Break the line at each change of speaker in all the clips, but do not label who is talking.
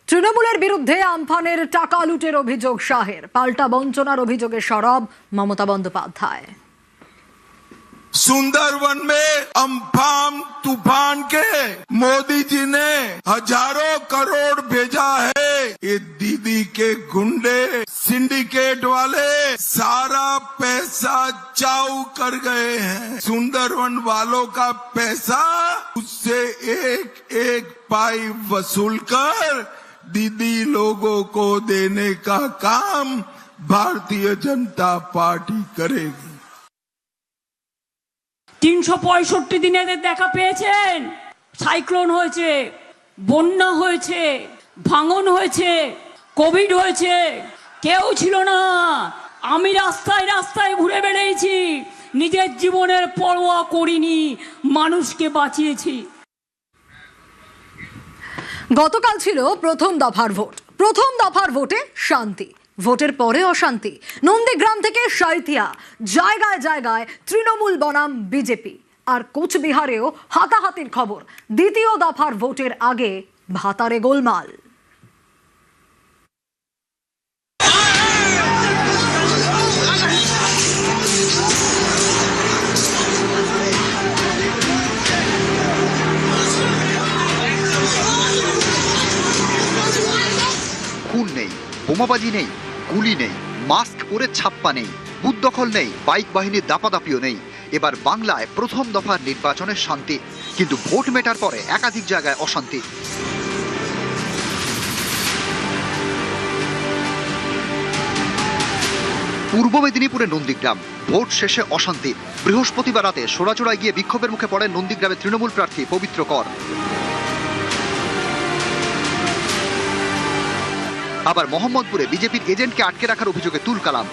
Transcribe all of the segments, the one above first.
তৃণমূলের বিরুদ্ধে আমফানের টাকা লুটের অভিযোগ শাহের, পাল্টা বঞ্চনার অভিযোগে সরব মমতা বন্দ্যোপাধ্যায়।
सुंदरवन में अम्फान तूफान के मोदी जी ने हजारों करोड़ भेजा है। ये दीदी के गुंडे सिंडिकेट वाले सारा पैसा चाउ कर गए हैं। सुंदरवन वालों का पैसा उससे एक एक पाई वसूल कर दीदी लोगों को देने का काम भारतीय जनता पार्टी करेगी।
365 দিন এদের দেখা পেয়েছেন। সাইক্লোন হয়েছে, বন্যা হয়েছে, ভাঙন হয়েছে, কোভিড হয়েছে, কেউ ছিল না। আমি রাস্তায় রাস্তায় ঘুরে বেড়িয়েছি, নিজের জীবনের পরোয়া করিনি, মানুষকে বাঁচিয়েছি।
গতকাল ছিল প্রথম দফার ভোট। প্রথম দফার ভোটে শান্তি, ভোটের পরে অশান্তি। নন্দীগ্রাম থেকে সাঁইথিয়া, জায়গায় জায়গায় তৃণমূল বনাম বিজেপি। আর কোচবিহারেও হাতাহাতির খবর। দ্বিতীয় দফার ভোটের আগে ভাতারে গোলমাল।
খুন নেই, বোমাবাজি নেই, গুলি নেই, মাস্ক পরে ছাপ্পা নেই, বুথ দখল নেই, বাইক বাহিনীর দাপাদাপিও নেই। এবার বাংলায় প্রথম দফার নির্বাচনের শান্তি, কিন্তু ভোট মেটার পরে একাধিক জায়গায় অশান্তি। পূর্ব মেদিনীপুরের নন্দীগ্রাম, ভোট শেষে অশান্তি। বৃহস্পতিবার রাতে সোনাচূড়ায় গিয়ে বিক্ষোভের মুখে পড়েন নন্দীগ্রামের তৃণমূল প্রার্থী পবিত্র কর। আবার মোহাম্মদপুরে বিজেপির এজেন্টকে আটকে রাখার অভিযোগে তুলকালাম।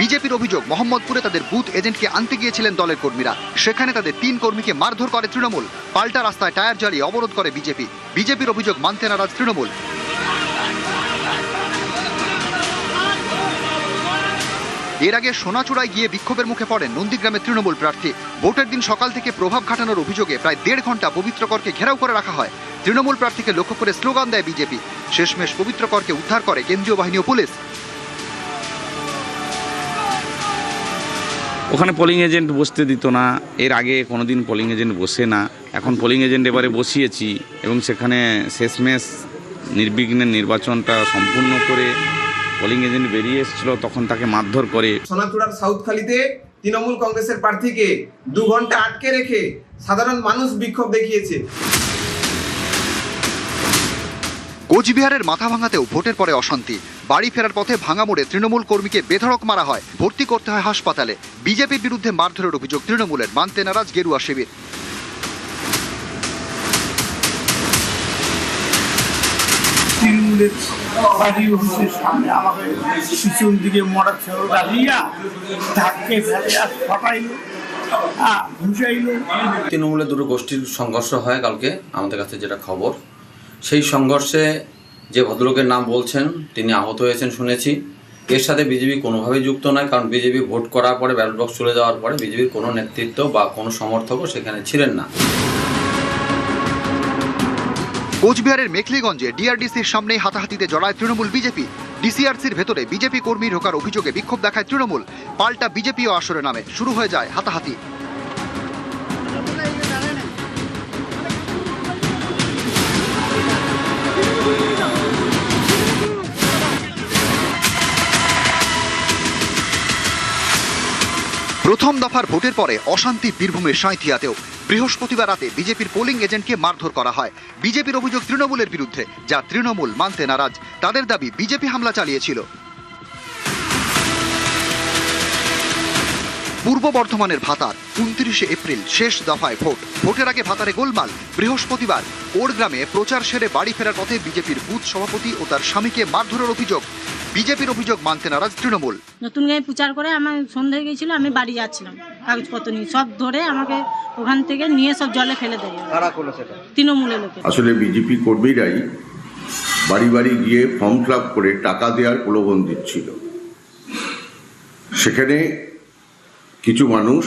বিজেপির অভিযোগ, মোহাম্মদপুরে তাদের বুথ এজেন্টকে আনতে গিয়েছিলেন দলের কর্মীরা। সেখানে তাদের 3 কর্মীকে মারধর করে তৃণমূল। পাল্টা রাস্তায় টায়ার জ্বালিয়ে অবরোধ করে বিজেপি। বিজেপির অভিযোগ মানতে নারাজ তৃণমূল। এর আগে সোনাচূড়ায় গিয়ে বিক্ষোভের মুখে পড়েন নন্দীগ্রামের তৃণমূল প্রার্থী। ভোটের দিন সকাল থেকে প্রভাব খাটানোর অভিযোগে প্রায় 1.5 ঘন্টা পবিত্র করকে ঘেরাও করে রাখা হয়। তৃণমূল প্রার্থীকে লক্ষ্য করে স্লোগান দেয় বিজেপি। শেষমেশ পবিত্র করকে উদ্ধার করে কেন্দ্রীয় বাহিনী ও পুলিশ।
ওখানে পোলিং এজেন্ট বসতে দিত না, এর আগে কোনোদিন পোলিং এজেন্ট বসে না। এখন পোলিং এজেন্ট এবারে বসিয়েছি এবং সেখানে শেষমেশ নির্বিঘ্নে নির্বাচনটা সম্পূর্ণ করে পোলিং এজেন্ট বেরিয়ে এসেছিল, তখন তাকে মারধর করে।
সোনাচূড়ার সাউথখালীতে তৃণমূল কংগ্রেসের প্রার্থীকে 2 ঘন্টা আটকে রেখে সাধারণ মানুষ বিক্ষোভ দেখিয়েছে।
কোচবিহারের মাথাভাঙাতেও ভোটের পরে অশান্তি। বাড়ি ফেরার পথে ভাঙা মোড়ে তৃণমূল কর্মীকে বেধড়ক মারা হয়, ভর্তি করতে হয় হাসপাতালে। বিজেপির বিরুদ্ধে মারধরের অভিযোগ তৃণমূলের, মানতে নারাজ গেরুয়া শিবির।
তৃণমূলের পার্টি অফিসের সামনে আমাকে পিছন দিকে মোটর সাইকেল দাঁড়িয়ে ধাক্কে ফেলে আর ফটাইলো, ঘুষাইলো।
তৃণমূলের দুটো গোষ্ঠীর সংঘর্ষ হয় কালকে, আমাদের কাছে যেটা খবর। সেই সংঘর্ষে যে ভদ্রলোকের নাম বলছেন তিনি আহত হয়েছেন শুনেছি। এর সাথে বিজেপি কোনোভাবেই যুক্ত নয়, কারণ বিজেপি ভোট করার পরে, ব্যালট বক্স চলে যাওয়ার পরে বিজেপির কোনো নেতৃত্ব বা কোনো সমর্থকও সেখানে ছিলেন না।
কোচবিহারের মেখলিগঞ্জে ডিআরডিসির সামনেই হাতাহাতিতে জড়ায় তৃণমূল বিজেপি। ডিসিআরসির ভেতরে বিজেপি কর্মী ঢোকার অভিযোগে বিক্ষোভ দেখায় তৃণমূল। পাল্টা বিজেপিও আসরে নামে, শুরু হয়ে যায় হাতাহাতি। প্রথম দফার ভোটের পরে অশান্তি বীরভূমের সাঁইথিয়াতেও। বৃহস্পতিবার রাতে বিজেপির পোলিং এজেন্টকে মারধর করা হয়। বিজেপির অভিযোগ তৃণমূলের বিরুদ্ধে, যা তৃণমূল মানতে নারাজ। তাদের দাবি বিজেপি হামলা চালিয়েছিল। পূর্ব বর্ধমানের ভাতার 29 এপ্রিল শেষ দফায় ভোট। ভোটের আগে ভাতারে গোলমাল। বৃহস্পতিবার ওড়গ্রামে প্রচার সেরে বাড়ি ফেরার পথে বিজেপির বুথ সভাপতি ও তার স্বামীকে মারধরের অভিযোগ। বিজেপির অভিযোগ মানতে নারাজ তৃণমূল।
নতুন গায়ে প্রচার করে আমার সন্ধ্যে গিয়েছিল, আমি বাড়ি যাচ্ছিলাম, কাগজপত্র নিয়ে সব ধরে আমাকে ওখান থেকে নিয়ে সব জলে ফেলে দেয়। তৃণমূলের লোকে।
আসলে বিজেপি কর্মীরাই বাড়ি বাড়ি গিয়ে ফর্ম ফিল আপ করে টাকা দেওয়ার প্রলোভন দিচ্ছিল। সেখানে কিছু মানুষ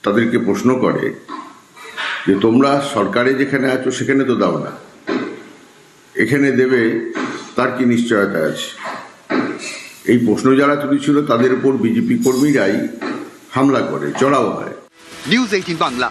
তাদেরকে প্রশ্ন করে যে তোমরা সরকারে যেখানে আছো সেখানে তো দাও না, এখানে দেবে তার কি নিশ্চয়তা আছে? এই প্রশ্ন যারা তুলেছিল তাদের উপর বিজেপি কর্মীরাই হামলা করে, চড়াও হয়।
নিউজ 18 বাংলা।